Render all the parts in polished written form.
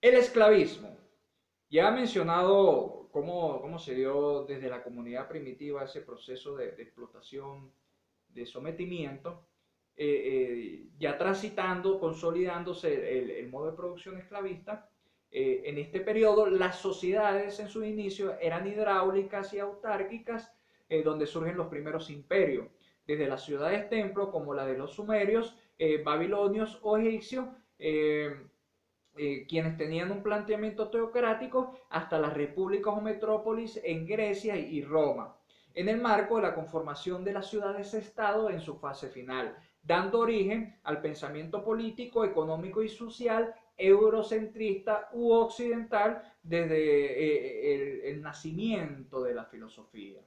El esclavismo. Ya he mencionado cómo se dio desde la comunidad primitiva ese proceso de explotación, de sometimiento, ya transitando, consolidándose el modo de producción esclavista. En este periodo, las sociedades en su inicio eran hidráulicas y autárquicas, donde surgen los primeros imperios, desde las ciudades templo como la de los sumerios, babilonios o egipcios, quienes tenían un planteamiento teocrático, hasta las repúblicas o metrópolis en Grecia y Roma, en el marco de la conformación de las ciudades-estado en su fase final, dando origen al pensamiento político, económico y social eurocentrista u occidental desde el nacimiento de la filosofía.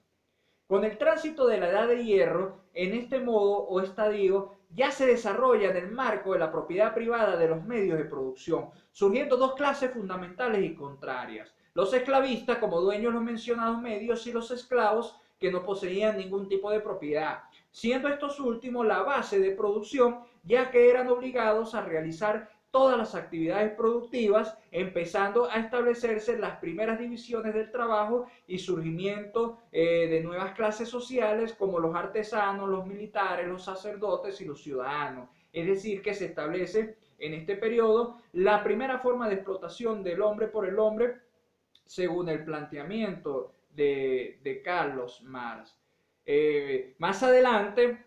Con el tránsito de la Edad de Hierro, en este modo o estadio ya se desarrolla en el marco de la propiedad privada de los medios de producción, surgiendo dos clases fundamentales y contrarias. Los esclavistas, como dueños de los mencionados medios, y los esclavos, que no poseían ningún tipo de propiedad, siendo estos últimos la base de producción, ya que eran obligados a realizar todas las actividades productivas, empezando a establecerse las primeras divisiones del trabajo y surgimiento de nuevas clases sociales como los artesanos, los militares, los sacerdotes y los ciudadanos. Es decir, que se establece en este periodo la primera forma de explotación del hombre por el hombre según el planteamiento de Carlos Marx. Más adelante,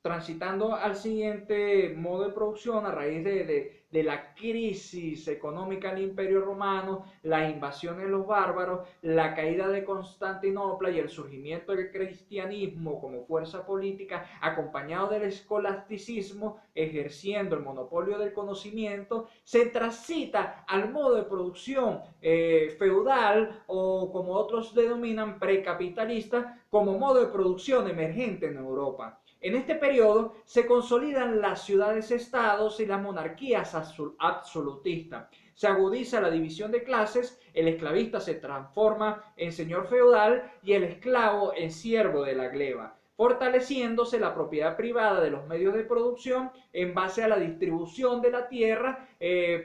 transitando al siguiente modo de producción a raíz de la crisis económica del Imperio Romano, las invasiones de los bárbaros, la caída de Constantinopla y el surgimiento del cristianismo como fuerza política, acompañado del escolasticismo, ejerciendo el monopolio del conocimiento, se transita al modo de producción feudal o como otros denominan precapitalista, como modo de producción emergente en Europa. En este periodo se consolidan las ciudades-estados y las monarquías absolutistas. Se agudiza la división de clases, el esclavista se transforma en señor feudal y el esclavo en siervo de la gleba, fortaleciéndose la propiedad privada de los medios de producción en base a la distribución de la tierra,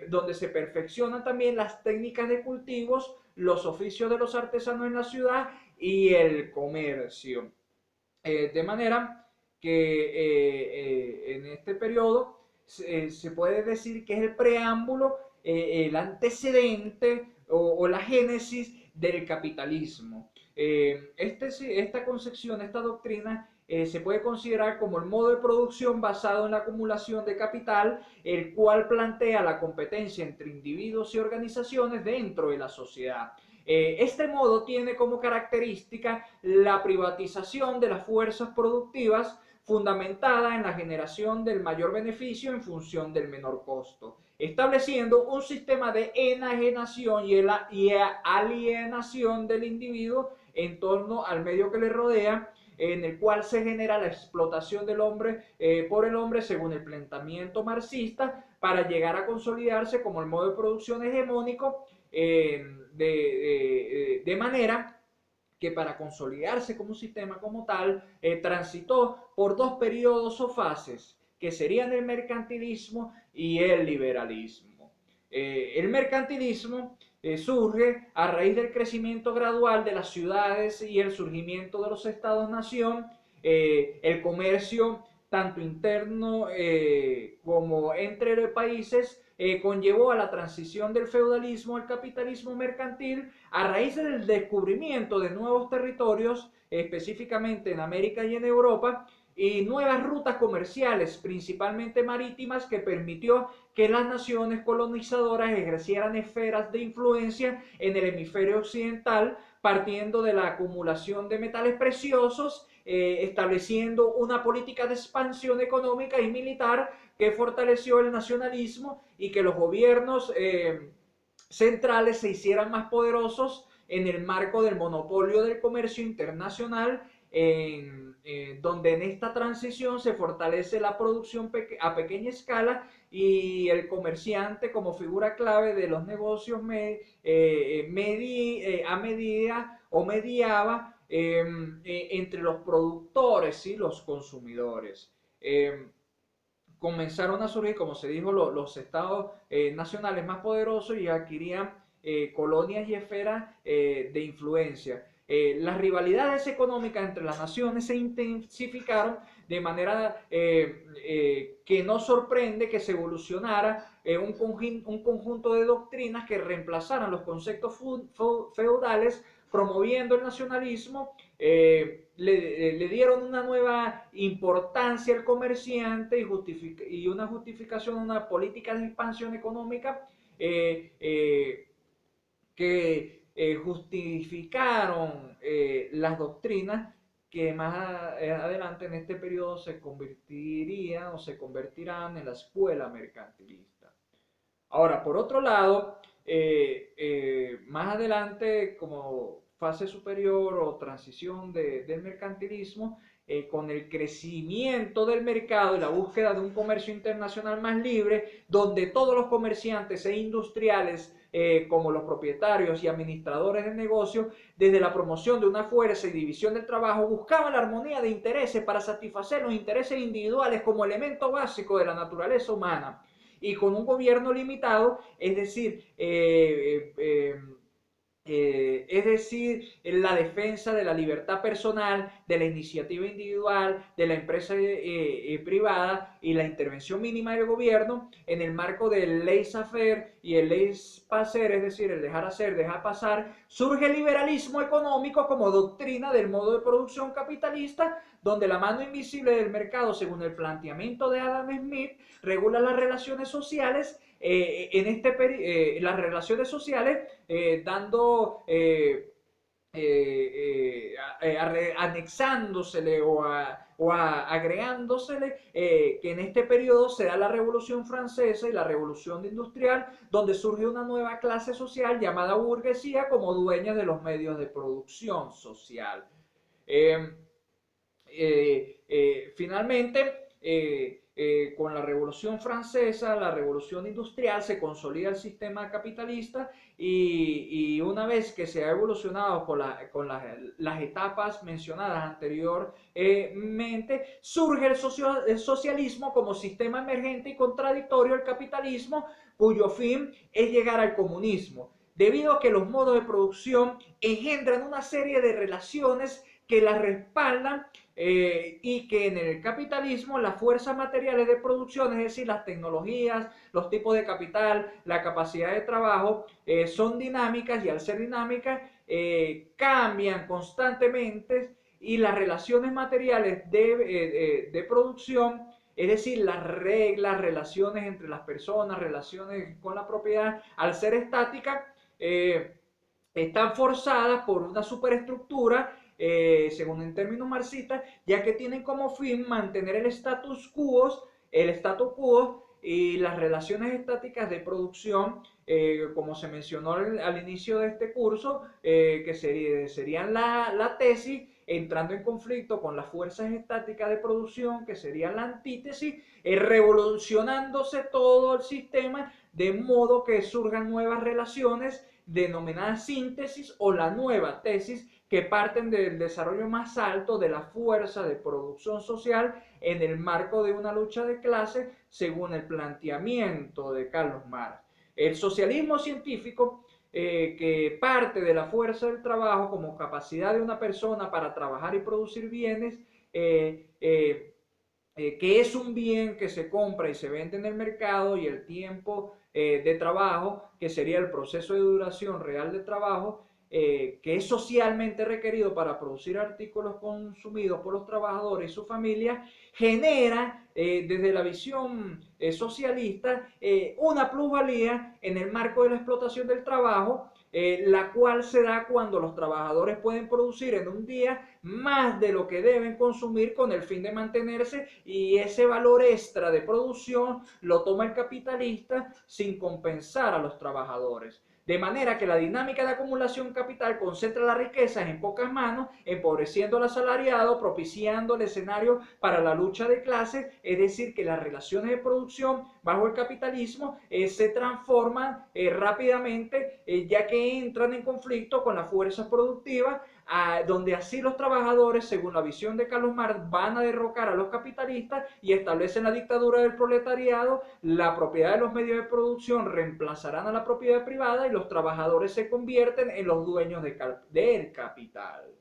donde se perfeccionan también las técnicas de cultivos, los oficios de los artesanos en la ciudad y el comercio. De manera que en este periodo se puede decir que es el preámbulo, el antecedente o la génesis del capitalismo. Esta concepción, esta doctrina, se puede considerar como el modo de producción basado en la acumulación de capital, el cual plantea la competencia entre individuos y organizaciones dentro de la sociedad. Este modo tiene como característica la privatización de las fuerzas productivas fundamentada en la generación del mayor beneficio en función del menor costo, estableciendo un sistema de enajenación y alienación del individuo en torno al medio que le rodea, en el cual se genera la explotación del hombre por el hombre según el planteamiento marxista, para llegar a consolidarse como el modo de producción hegemónico, de manera que para consolidarse como un sistema como tal, transitó por dos periodos o fases, que serían el mercantilismo y el liberalismo. El mercantilismo surge a raíz del crecimiento gradual de las ciudades y el surgimiento de los estados-nación, el comercio tanto interno como entre países, conllevó a la transición del feudalismo al capitalismo mercantil a raíz del descubrimiento de nuevos territorios, específicamente en América y en Europa, y nuevas rutas comerciales, principalmente marítimas, que permitió que las naciones colonizadoras ejercieran esferas de influencia en el hemisferio occidental, partiendo de la acumulación de metales preciosos, estableciendo una política de expansión económica y militar que fortaleció el nacionalismo y que los gobiernos centrales se hicieran más poderosos en el marco del monopolio del comercio internacional, donde en esta transición se fortalece la producción a pequeña escala y el comerciante como figura clave de los negocios a medida o mediaba entre los productores y los consumidores. comenzaron a surgir, como se dijo, los estados nacionales más poderosos y adquirían colonias y esferas de influencia. Las rivalidades económicas entre las naciones se intensificaron de manera que no sorprende que se evolucionara un conjunto de doctrinas que reemplazaran los conceptos feudales, promoviendo el nacionalismo. Le dieron una nueva importancia al comerciante y una justificación, una política de expansión económica que justificaron las doctrinas que más adelante en este periodo se convertirían o se convertirán en la escuela mercantilista. Ahora, por otro lado, más adelante, como fase superior o transición del mercantilismo, con el crecimiento del mercado y la búsqueda de un comercio internacional más libre, donde todos los comerciantes e industriales, como los propietarios y administradores de negocios, desde la promoción de una fuerza y división del trabajo, buscaban la armonía de intereses para satisfacer los intereses individuales como elemento básico de la naturaleza humana. Y con un gobierno limitado, es decir, la defensa de la libertad personal, de la iniciativa individual, de la empresa privada y la intervención mínima del gobierno en el marco del laissez-faire y el laissez-passer, es decir, el dejar hacer, dejar pasar, surge el liberalismo económico como doctrina del modo de producción capitalista, donde la mano invisible del mercado, según el planteamiento de Adam Smith, regula las relaciones sociales las relaciones sociales dando anexándosele agregándosele que en este periodo se da la Revolución Francesa y la Revolución Industrial, donde surge una nueva clase social llamada burguesía como dueña de los medios de producción social. Finalmente, con la Revolución Francesa, la Revolución Industrial, se consolida el sistema capitalista y una vez que se ha evolucionado con las etapas mencionadas anteriormente, surge el socialismo como sistema emergente y contradictorio al capitalismo, cuyo fin es llegar al comunismo, debido a que los modos de producción engendran una serie de relaciones que las respaldan y que en el capitalismo las fuerzas materiales de producción, es decir, las tecnologías, los tipos de capital, la capacidad de trabajo, son dinámicas y al ser dinámicas cambian constantemente y las relaciones materiales de producción, es decir, las reglas, relaciones entre las personas, relaciones con la propiedad, al ser estáticas, están forzadas por una superestructura según en términos marxistas, ya que tienen como fin mantener el status quo y las relaciones estáticas de producción, como se mencionó al inicio de este curso, que serían la tesis, entrando en conflicto con las fuerzas estáticas de producción, que sería la antítesis, revolucionándose todo el sistema, de modo que surjan nuevas relaciones denominadas síntesis o la nueva tesis, que parten del desarrollo más alto de la fuerza de producción social en el marco de una lucha de clases, según el planteamiento de Carlos Marx. El socialismo científico, que parte de la fuerza del trabajo como capacidad de una persona para trabajar y producir bienes, que es un bien que se compra y se vende en el mercado, y el tiempo de trabajo, que sería el proceso de duración real de trabajo, que es socialmente requerido para producir artículos consumidos por los trabajadores y sus familias, genera desde la visión socialista una plusvalía en el marco de la explotación del trabajo, la cual se da cuando los trabajadores pueden producir en un día más de lo que deben consumir con el fin de mantenerse, y ese valor extra de producción lo toma el capitalista sin compensar a los trabajadores. De manera que la dinámica de acumulación capital concentra las riquezas en pocas manos, empobreciendo al asalariado, propiciando el escenario para la lucha de clases, es decir, que las relaciones de producción bajo el capitalismo se transforman rápidamente, ya que entran en conflicto con las fuerzas productivas, donde así los trabajadores, según la visión de Carlos Marx, van a derrocar a los capitalistas y establecen la dictadura del proletariado, la propiedad de los medios de producción reemplazarán a la propiedad privada y los trabajadores se convierten en los dueños del capital.